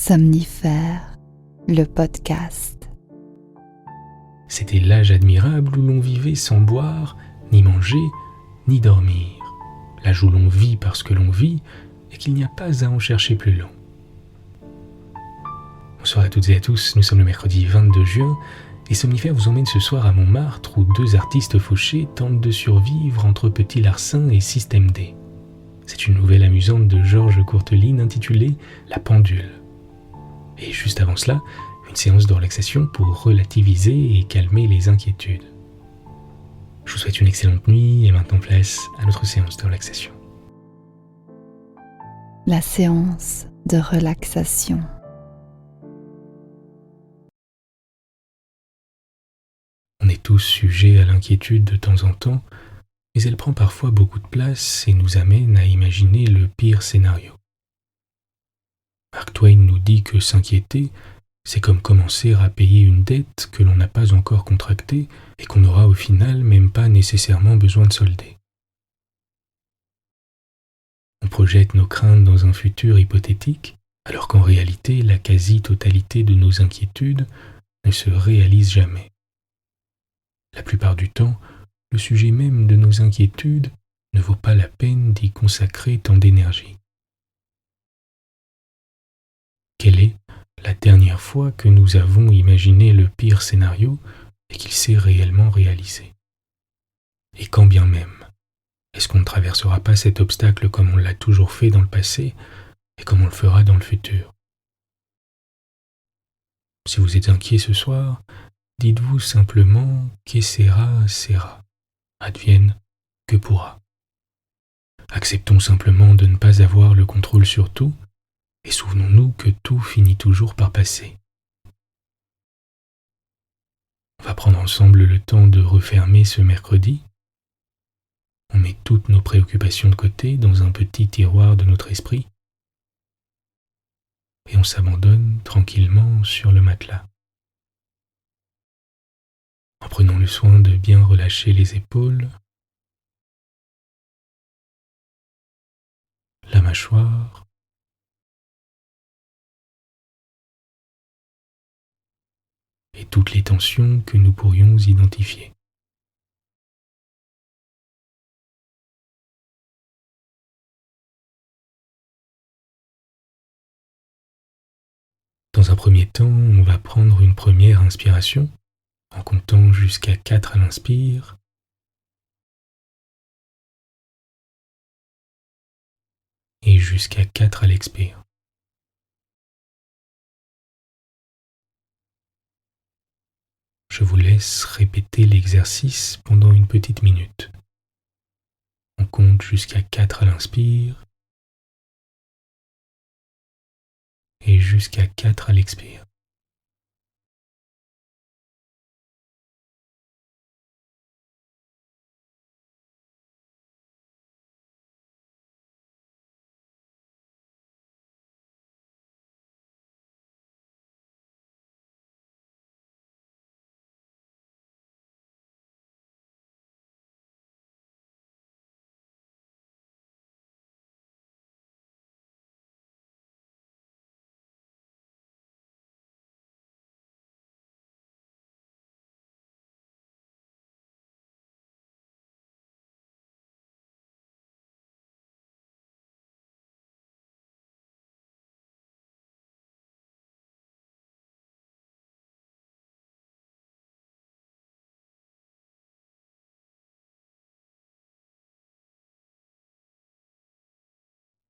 Somnifère, le podcast. C'était l'âge admirable où l'on vivait sans boire, ni manger, ni dormir. L'âge où l'on vit parce que l'on vit et qu'il n'y a pas à en chercher plus long. Bonsoir à toutes et à tous, nous sommes le mercredi 22 juin et Somnifère vous emmène ce soir à Montmartre où deux artistes fauchés tentent de survivre entre Petit Larcin et Système D. C'est une nouvelle amusante de Georges Courteline intitulée La Pendule. Et juste avant cela, une séance de relaxation pour relativiser et calmer les inquiétudes. Je vous souhaite une excellente nuit et maintenant place à notre séance de relaxation. La séance de relaxation. On est tous sujets à l'inquiétude de temps en temps, mais elle prend parfois beaucoup de place et nous amène à imaginer le pire scénario. Mark Twain nous dit que s'inquiéter, c'est comme commencer à payer une dette que l'on n'a pas encore contractée et qu'on n'aura au final même pas nécessairement besoin de solder. On projette nos craintes dans un futur hypothétique, alors qu'en réalité, la quasi-totalité de nos inquiétudes ne se réalise jamais. La plupart du temps, le sujet même de nos inquiétudes ne vaut pas la peine d'y consacrer tant d'énergie. Quelle est la dernière fois que nous avons imaginé le pire scénario et qu'il s'est réellement réalisé? Et quand bien même, est-ce qu'on ne traversera pas cet obstacle comme on l'a toujours fait dans le passé et comme on le fera dans le futur? Si vous êtes inquiet ce soir, dites-vous simplement que sera, sera, advienne que pourra. Acceptons simplement de ne pas avoir le contrôle sur tout et souvenons-nous que tout finit toujours par passer. On va prendre ensemble le temps de refermer ce mercredi. On met toutes nos préoccupations de côté dans un petit tiroir de notre esprit et on s'abandonne tranquillement sur le matelas. En prenant le soin de bien relâcher les épaules, la mâchoire, et toutes les tensions que nous pourrions identifier. Dans un premier temps, on va prendre une première inspiration en comptant jusqu'à 4 à l'inspire et jusqu'à 4 à l'expire. Je vous laisse répéter l'exercice pendant une petite minute. On compte jusqu'à 4 à l'inspire et jusqu'à 4 à l'expire.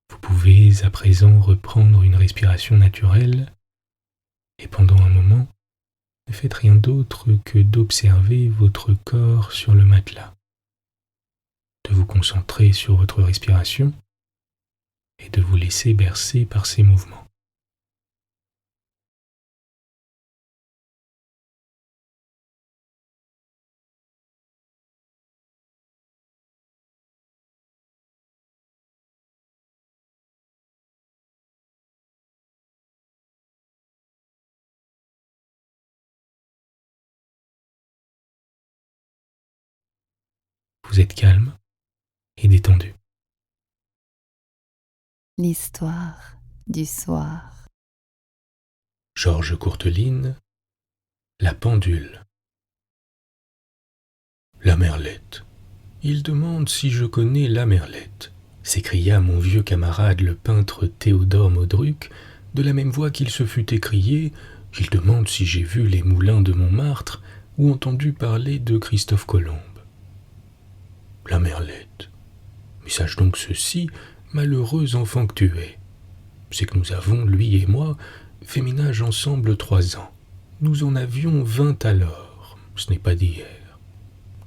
Vous pouvez à présent reprendre une respiration naturelle et pendant un moment, ne faites rien d'autre que d'observer votre corps sur le matelas, de vous concentrer sur votre respiration et de vous laisser bercer par ces mouvements. Vous êtes calme et détendu. L'histoire du soir. Georges Courteline, La pendule. La merlette. Il demande si je connais la merlette, s'écria mon vieux camarade le peintre Théodore Modruc, de la même voix qu'il se fût écrié « Il demande si j'ai vu les moulins de Montmartre ou entendu parler de Christophe Colomb. » La merlette. Mais sache donc ceci, malheureux enfant que tu es. C'est que nous avons, lui et moi, fait ménage ensemble 3 ans. Nous en avions 20 alors, ce n'est pas d'hier.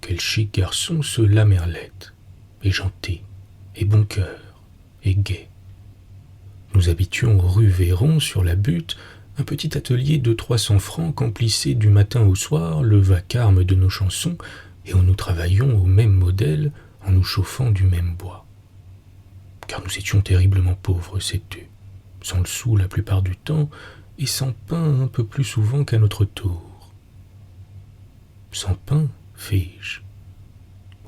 Quel chic garçon ce la merlette, et gentil, et bon cœur, et gai. Nous habitions rue Véron sur la butte, un petit atelier de 300 francs qu'emplissait du matin au soir le vacarme de nos chansons, et où nous travaillions au même modèle en nous chauffant du même bois. Car nous étions terriblement pauvres, sais-tu, sans le sou la plupart du temps, et sans pain un peu plus souvent qu'à notre tour. Sans pain, fis-je.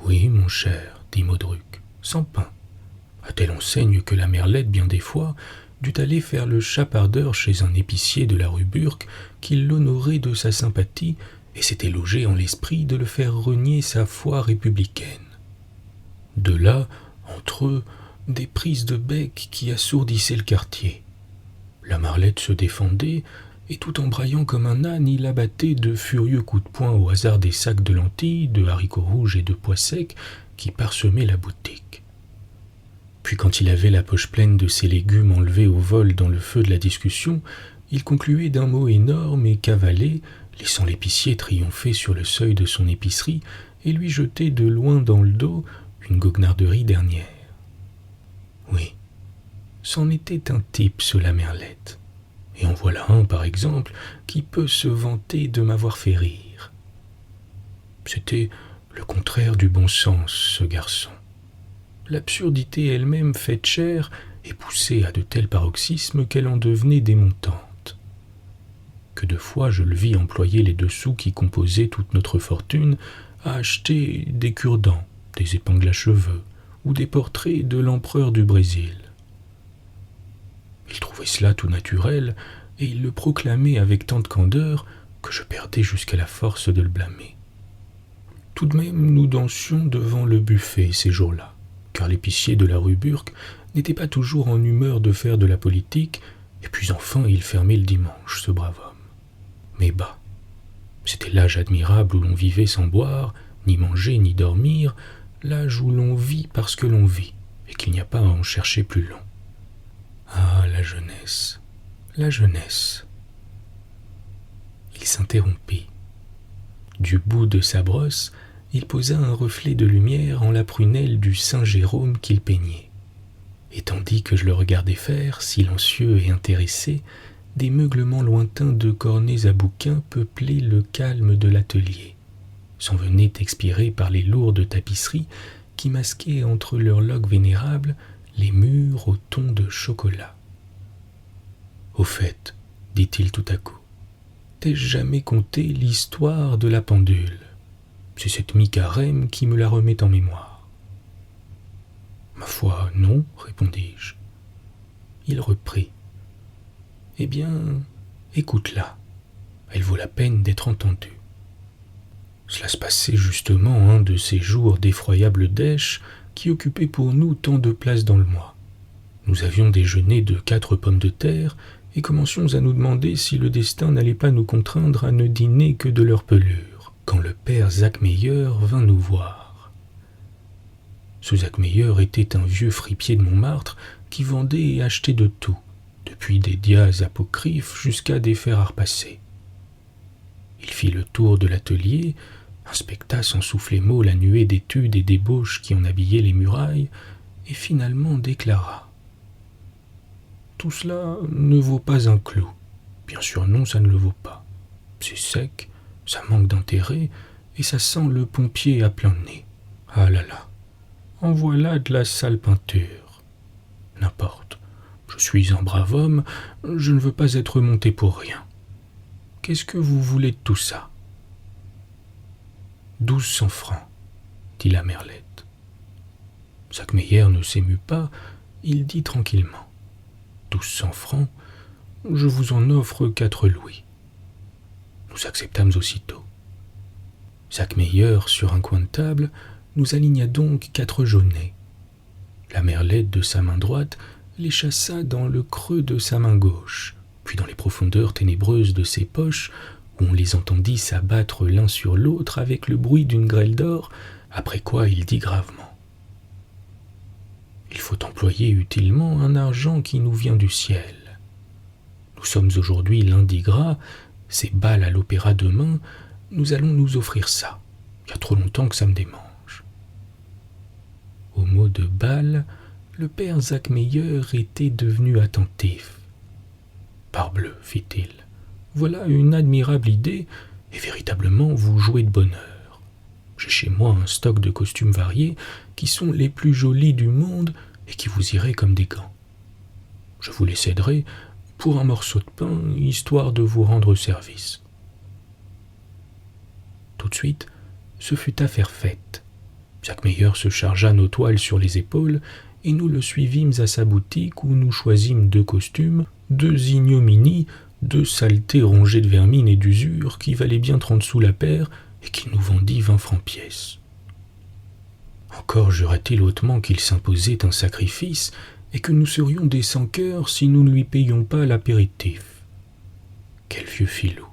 Oui, mon cher, dit Modruc, sans pain. À telle enseigne que la merlette, bien des fois, dut aller faire le chapardeur chez un épicier de la rue Burke qui l'honorait de sa sympathie et s'était logé en l'esprit de le faire renier sa foi républicaine. De là, entre eux, des prises de bec qui assourdissaient le quartier. La merlette se défendait, et tout en braillant comme un âne, il abattait de furieux coups de poing au hasard des sacs de lentilles, de haricots rouges et de pois secs qui parsemaient la boutique. Puis quand il avait la poche pleine de ses légumes enlevés au vol dans le feu de la discussion, il concluait d'un mot énorme et cavalait, laissant l'épicier triompher sur le seuil de son épicerie et lui jeter de loin dans le dos une goguenarderie dernière. Oui, c'en était un type, ce la merlette. Et en voilà un, par exemple, qui peut se vanter de m'avoir fait rire. C'était le contraire du bon sens, ce garçon. L'absurdité elle-même faite chair et poussée à de tels paroxysmes qu'elle en devenait démontante. Que de fois je le vis employer les 2 sous qui composaient toute notre fortune à acheter des cure-dents, des épingles à cheveux ou des portraits de l'empereur du Brésil. Il trouvait cela tout naturel, et il le proclamait avec tant de candeur que je perdais jusqu'à la force de le blâmer. Tout de même, nous dansions devant le buffet ces jours-là, car l'épicier de la rue Burke n'était pas toujours en humeur de faire de la politique, et puis enfin il fermait le dimanche, ce brave homme. Mais bah, c'était l'âge admirable où l'on vivait sans boire, ni manger, ni dormir, l'âge où l'on vit parce que l'on vit, et qu'il n'y a pas à en chercher plus long. Ah, la jeunesse, la jeunesse. Il s'interrompit. Du bout de sa brosse, il posa un reflet de lumière en la prunelle du Saint Jérôme qu'il peignait. Et tandis que je le regardais faire, silencieux et intéressé, des meuglements lointains de cornets à bouquins peuplaient le calme de l'atelier, s'en venaient expirer par les lourdes tapisseries qui masquaient entre leurs loques vénérables les murs au ton de chocolat. « Au fait, dit-il tout à coup, t'ai-je jamais conté l'histoire de la pendule? C'est cette mi-carême qui me la remet en mémoire. » « Ma foi, non, répondis-je. » Il reprit. « Eh bien, écoute-la, elle vaut la peine d'être entendue. Cela se passait justement un de ces jours d'effroyable dèche qui occupait pour nous tant de place dans le mois. Nous avions déjeuné de 4 pommes de terre et commencions à nous demander si le destin n'allait pas nous contraindre à ne dîner que de leur pelure, quand le père Zachmeyer vint nous voir. Ce Zachmeyer était un vieux fripier de Montmartre qui vendait et achetait de tout, depuis des dias apocryphes jusqu'à des fers à repasser. Il fit le tour de l'atelier, inspecta sans souffler mot la nuée d'études et d'ébauches qui en habillaient les murailles, et finalement déclara « Tout cela ne vaut pas un clou. Bien sûr non, ça ne le vaut pas. C'est sec, ça manque d'intérêt, et ça sent le pompier à plein nez. Ah là là, en voilà de la sale peinture. N'importe, je suis un brave homme, je ne veux pas être monté pour rien. Qu'est-ce que vous voulez de tout ça ? » 1200 francs, dit la merlette. Zachmeyer ne s'émut pas, il dit tranquillement. 1200 francs, Je vous en offre 4 louis. » Nous acceptâmes aussitôt. Jacques Meyer, sur un coin de table, nous aligna donc 4 jaunets. La Merlette, de sa main droite, les chassa dans le creux de sa main gauche, puis dans les profondeurs ténébreuses de ses poches, où on les entendit s'abattre l'un sur l'autre avec le bruit d'une grêle d'or, après quoi il dit gravement : « Il faut employer utilement un argent qui nous vient du ciel. Nous sommes aujourd'hui lundi gras, c'est bal à l'opéra demain, nous allons nous offrir ça. Il y a trop longtemps que ça me démange. » Au mot de bal, le père Jacques Meyer était devenu attentif. « Parbleu, fit-il, voilà une admirable idée, et véritablement vous jouez de bonne heure. J'ai chez moi un stock de costumes variés qui sont les plus jolis du monde et qui vous iraient comme des gants. Je vous les céderai pour un morceau de pain, histoire de vous rendre service. » Tout de suite, ce fut affaire faite. Jacques Meyer se chargea nos toiles sur les épaules et nous le suivîmes à sa boutique où nous choisîmes 2 costumes, 2 ignominies, 2 saletés rongées de vermine et d'usure qui valaient bien 30 sous la paire et qui nous vendit 20 francs pièce. Encore jura-t-il hautement qu'il s'imposait un sacrifice et que nous serions des sans-cœurs si nous ne lui payions pas l'apéritif. Quel vieux filou!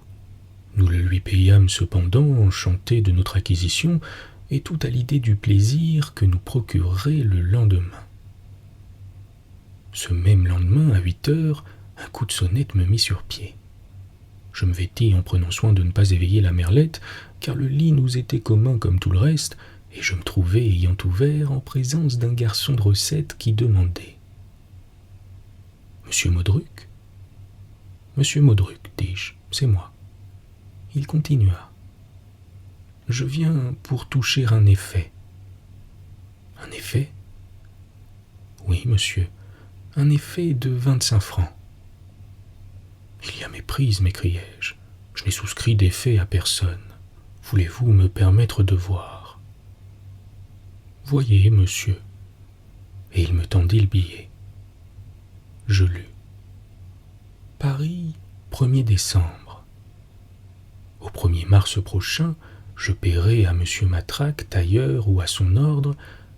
Nous le lui payâmes cependant, enchantés de notre acquisition, et tout à l'idée du plaisir que nous procurerait le lendemain. Ce même lendemain, à 8 heures, un coup de sonnette me mit sur pied. Je me vêtis en prenant soin de ne pas éveiller la Merlette, car le lit nous était commun comme tout le reste, et je me trouvais, ayant ouvert, en présence d'un garçon de recette qui demandait : « Monsieur Modruc ? » ?»« Monsieur Modruc, dis-je, c'est moi. » Il continua : « Je viens pour toucher un effet. »« Un effet ? » ?»« Oui, monsieur, un effet de 25 francs. »« Il y a méprise, m'écriai-je. Je n'ai souscrit d'effet à personne. Voulez-vous me permettre de voir ? » ?»« Voyez, monsieur. » Et il me tendit le billet. Je lus : « Paris, 1er décembre. Au 1er mars prochain, je paierai à monsieur Matraque, tailleur ou à son ordre,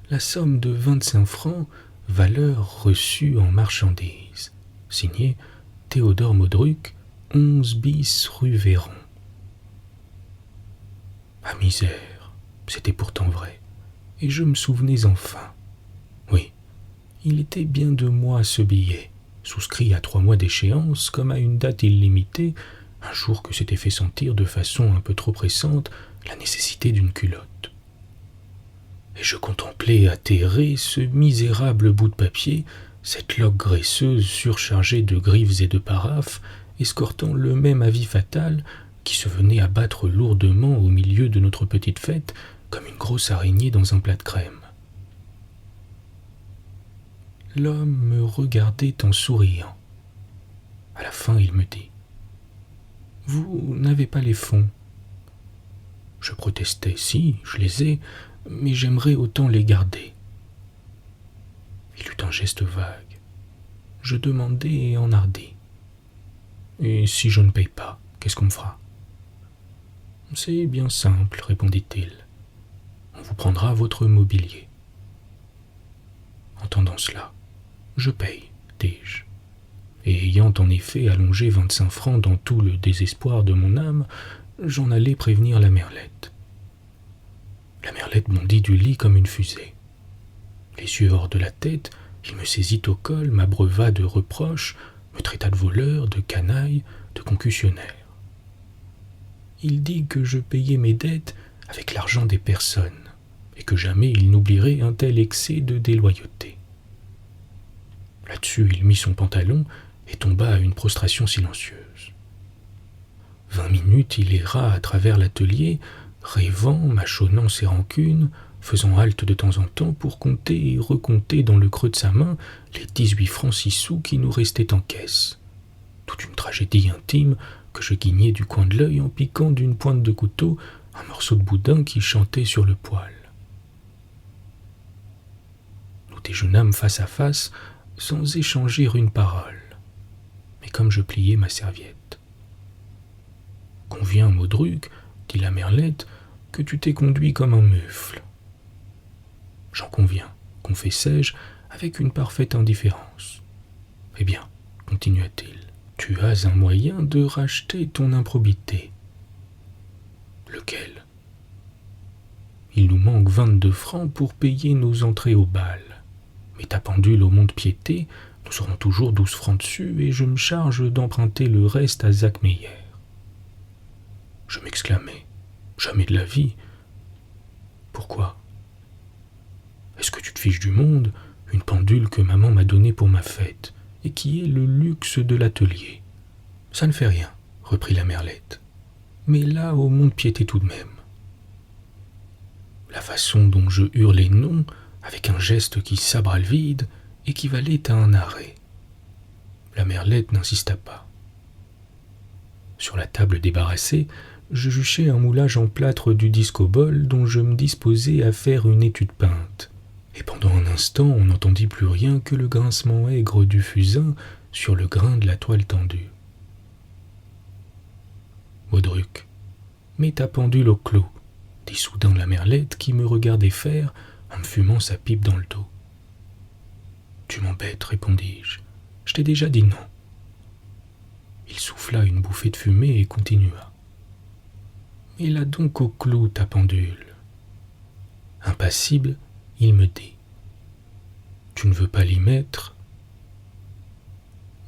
la somme de 25 francs, valeur reçue en marchandises. Signé Théodore Modruc, 11 bis rue Véron. » Ah misère, c'était pourtant vrai, et je me souvenais enfin. Oui, il était bien de moi ce billet, souscrit à 3 mois d'échéance comme à une date illimitée, un jour que s'était fait sentir de façon un peu trop pressante la nécessité d'une culotte. Et je contemplais atterré ce misérable bout de papier, cette loque graisseuse surchargée de griffes et de paraphes, escortant le même avis fatal qui se venait abattre lourdement au milieu de notre petite fête comme une grosse araignée dans un plat de crème. L'homme me regardait en souriant. À la fin, il me dit : « Vous n'avez pas les fonds ? » Je protestai : « Si, je les ai, mais j'aimerais autant les garder. » Il eut un geste vague. Je demandai et enhardis : « Et si je ne paye pas, qu'est-ce qu'on me fera ? » ?»« C'est bien simple, répondit-il. On vous prendra votre mobilier. » Entendant cela, je paye, dis-je. Et ayant en effet allongé 25 francs dans tout le désespoir de mon âme, j'en allai prévenir la Merlette. La Merlette bondit du lit comme une fusée. Les yeux hors de la tête, il me saisit au col, m'abreuva de reproches, me traita de voleur, de canaille, de concussionnaire. Il dit que je payais mes dettes avec l'argent des personnes, et que jamais il n'oublierait un tel excès de déloyauté. Là-dessus, il mit son pantalon et tomba à une prostration silencieuse. 20 minutes, il erra à travers l'atelier, rêvant, mâchonnant ses rancunes, faisant halte de temps en temps pour compter et recompter dans le creux de sa main les 18 francs 6 sous qui nous restaient en caisse. Toute une tragédie intime que je guignais du coin de l'œil en piquant d'une pointe de couteau un morceau de boudin qui chantait sur le poêle. Nous déjeunâmes face à face, sans échanger une parole. Mais comme je pliais ma serviette. « Conviens, Modruc, dit la merlette, que tu t'es conduit comme un mufle. »« J'en conviens, confessai-je, avec une parfaite indifférence. »« Eh bien, continua-t-il, tu as un moyen de racheter ton improbité. »« Lequel ? » ?»« Il nous manque 22 francs pour payer nos entrées au bal. Mais ta pendule au mont-de-piété, nous aurons toujours 12 francs dessus et je me charge d'emprunter le reste à Zach Meyer. » Je m'exclamai. Jamais de la vie. Pourquoi ? Est-ce que tu te fiches du monde ? Une pendule que maman m'a donnée pour ma fête et qui est le luxe de l'atelier. Ça ne fait rien, reprit la merlette. Mais là, au mont-de-piété tout de même. La façon dont je hurlais non, avec un geste qui sabra le vide, équivalait à un arrêt. La merlette n'insista pas. Sur la table débarrassée, je juchai un moulage en plâtre du disco-bol dont je me disposais à faire une étude peinte. Et pendant un instant, on n'entendit plus rien que le grincement aigre du fusain sur le grain de la toile tendue. « Modruc, mets ta pendule au clos, » dit soudain la merlette qui me regardait faire en me fumant sa pipe dans le dos. « Tu m'embêtes, répondis-je. Je t'ai déjà dit non. » Il souffla une bouffée de fumée et continua. « Mets-la donc au clou, ta pendule. » Impassible, il me dit. « Tu ne veux pas l'y mettre ?»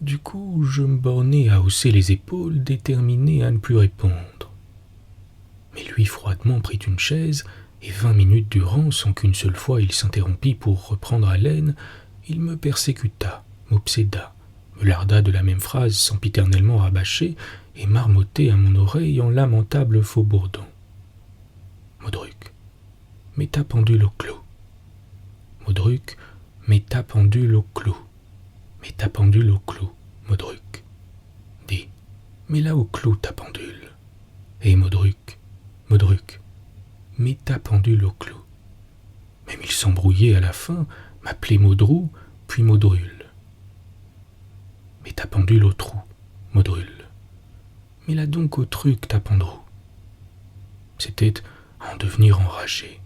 Du coup, je me bornai à hausser les épaules, déterminé à ne plus répondre. Mais lui froidement prit une chaise, et 20 minutes durant, sans qu'une seule fois il s'interrompît pour reprendre haleine, il me persécuta, m'obséda, me larda de la même phrase sempiternellement rabâchée, et marmottait à mon oreille en lamentable faux-bourdon. « Modruc, mets ta pendule au clou. Modruc, mets ta pendule au clou. Mets ta pendule au clou, Modruc. Dis, mets-la au clou, ta pendule. Et Modruc, Modruc, mets ta pendule au clou. » Même il s'embrouillait à la fin, m'appelait Modrou, puis Modrule. « Mets ta pendule au trou, Modrule. Mets-la donc au truc, ta pendrou. » C'était à en devenir enragé.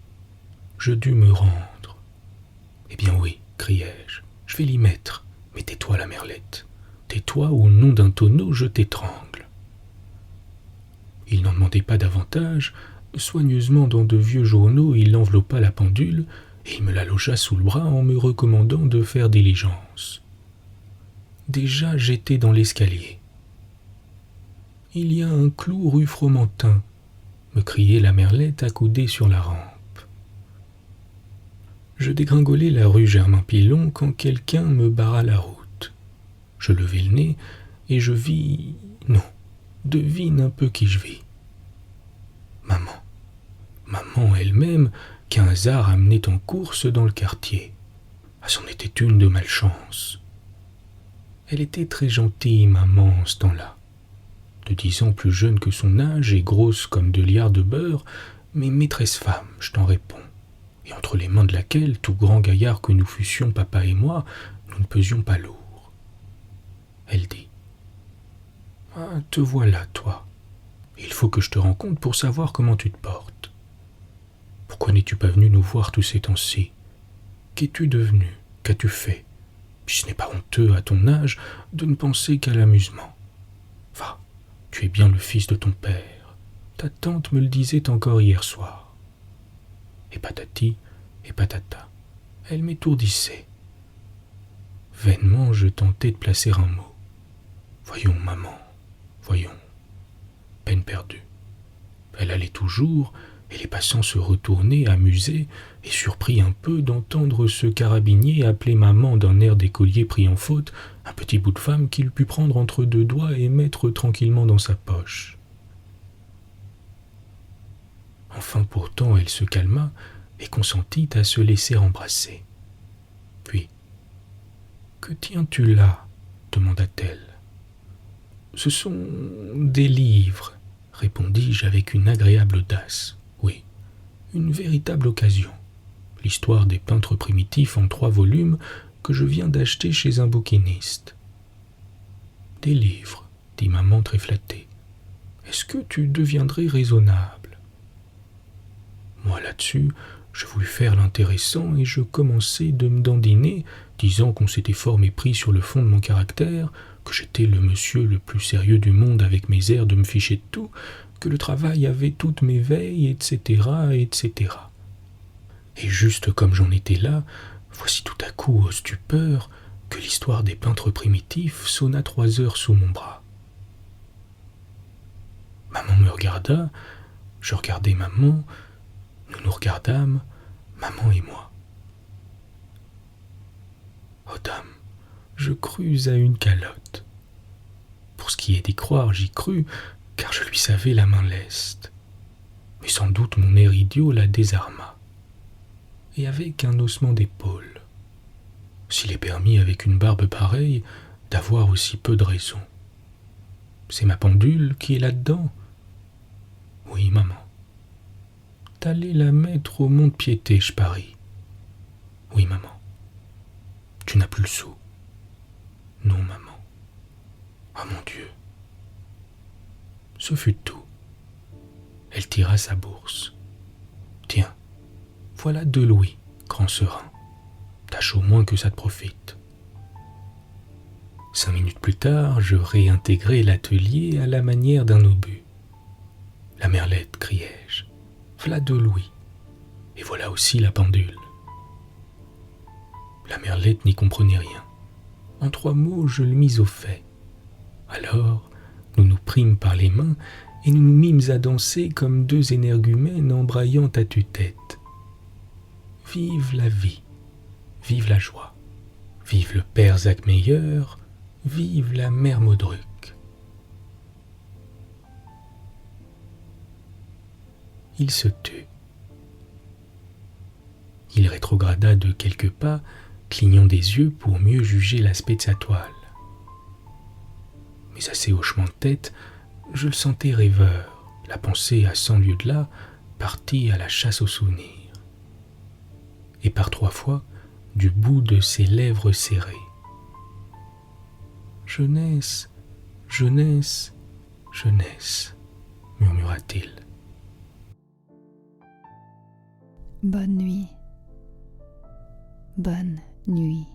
Je dus me rendre. « Eh bien oui, criai-je, je vais l'y mettre. Mais tais-toi, la merlette. Tais-toi, au nom d'un tonneau, je t'étrangle. » Il n'en demandait pas davantage. Soigneusement dans de vieux journaux, il enveloppa la pendule et il me la logea sous le bras en me recommandant de faire diligence. Déjà, j'étais dans l'escalier. « Il y a un clou rue Fromentin », me criait la merlette accoudée sur la rampe. Je dégringolai la rue Germain-Pilon quand quelqu'un me barra la route. Je levai le nez et je vis... Non, devine un peu qui je vis. Maman. Maman elle-même, qu'un hasard amenait en course dans le quartier. Ah, c'en était une de malchance. Elle était très gentille, maman, en ce temps-là. De 10 ans plus jeune que son âge et grosse comme 2 liards de beurre, mais maîtresse femme, je t'en réponds. Et entre les mains de laquelle, tout grand gaillard que nous fussions, papa et moi, nous ne pesions pas lourd. Elle dit « Ah, te voilà, toi. Il faut que je te rencontre pour savoir comment tu te portes. Pourquoi n'es-tu pas venu nous voir tous ces temps-ci? Qu'es-tu devenu? Qu'as-tu fait? Puis ce n'est pas honteux, à ton âge, de ne penser qu'à l'amusement. Va, tu es bien le fils de ton père. Ta tante me le disait encore hier soir. » Et patati, et patata. Elle m'étourdissait. Vainement, je tentais de placer un mot. Voyons, maman, voyons. Peine perdue. Elle allait toujours, et les passants se retournaient, amusés, et surpris un peu d'entendre ce carabinier appeler maman d'un air d'écolier pris en faute, un petit bout de femme qu'il put prendre entre 2 doigts et mettre tranquillement dans sa poche. Enfin pourtant elle se calma et consentit à se laisser embrasser. Puis « Que tiens-tu là ?» demanda-t-elle. « Ce sont des livres, » répondis-je avec une agréable audace. « Oui, une véritable occasion. L'histoire des peintres primitifs en 3 volumes que je viens d'acheter chez un bouquiniste. » Des livres, dit maman très flattée. Est-ce que tu deviendrais raisonnable? Moi là-dessus, je voulus faire l'intéressant et je commençai de me dandiner, disant qu'on s'était fort mépris sur le fond de mon caractère, que j'étais le monsieur le plus sérieux du monde avec mes airs de me ficher de tout, que le travail avait toutes mes veilles, etc., etc. Et juste comme j'en étais là, voici tout à coup, aux stupeur, que l'histoire des peintres primitifs sonna 3 heures sous mon bras. Maman me regarda, je regardai maman, nous nous regardâmes, maman et moi. Oh dame, je crus à une calotte. Pour ce qui est d'y croire, j'y crus, car je lui savais la main leste. Mais sans doute mon air idiot la désarma. Et avec un haussement d'épaule. S'il est permis avec une barbe pareille d'avoir aussi peu de raison. C'est ma pendule qui est là-dedans? Oui, maman. T'allais la mettre au mont-de-piété, je parie. Oui, maman. Tu n'as plus le sou. Non, maman. Ah, mon Dieu. Ce fut tout. Elle tira sa bourse. Tiens, voilà 2 louis, grand serin. Tâche au moins que ça te profite. 5 minutes plus tard, je réintégrai l'atelier à la manière d'un obus. La merlette, criai-je. Voilà 2 louis. Et voilà aussi la pendule. La merlette n'y comprenait rien. En 3 mots, je le mis au fait. Alors, nous nous prîmes par les mains et nous nous mîmes à danser comme 2 énergumènes embraillant à tue-tête. Vive la vie, vive la joie, vive le père Zachmeyer, vive la mère Modruc. Il se tut. Il rétrograda de quelques pas, clignant des yeux pour mieux juger l'aspect de sa toile. Mais à ses hochements de tête, je le sentais rêveur, la pensée à 100 lieues de là, partie à la chasse aux souvenirs. Et par 3 fois, du bout de ses lèvres serrées. Jeunesse, jeunesse, jeunesse, murmura-t-il. Bonne nuit. Bonne nuit.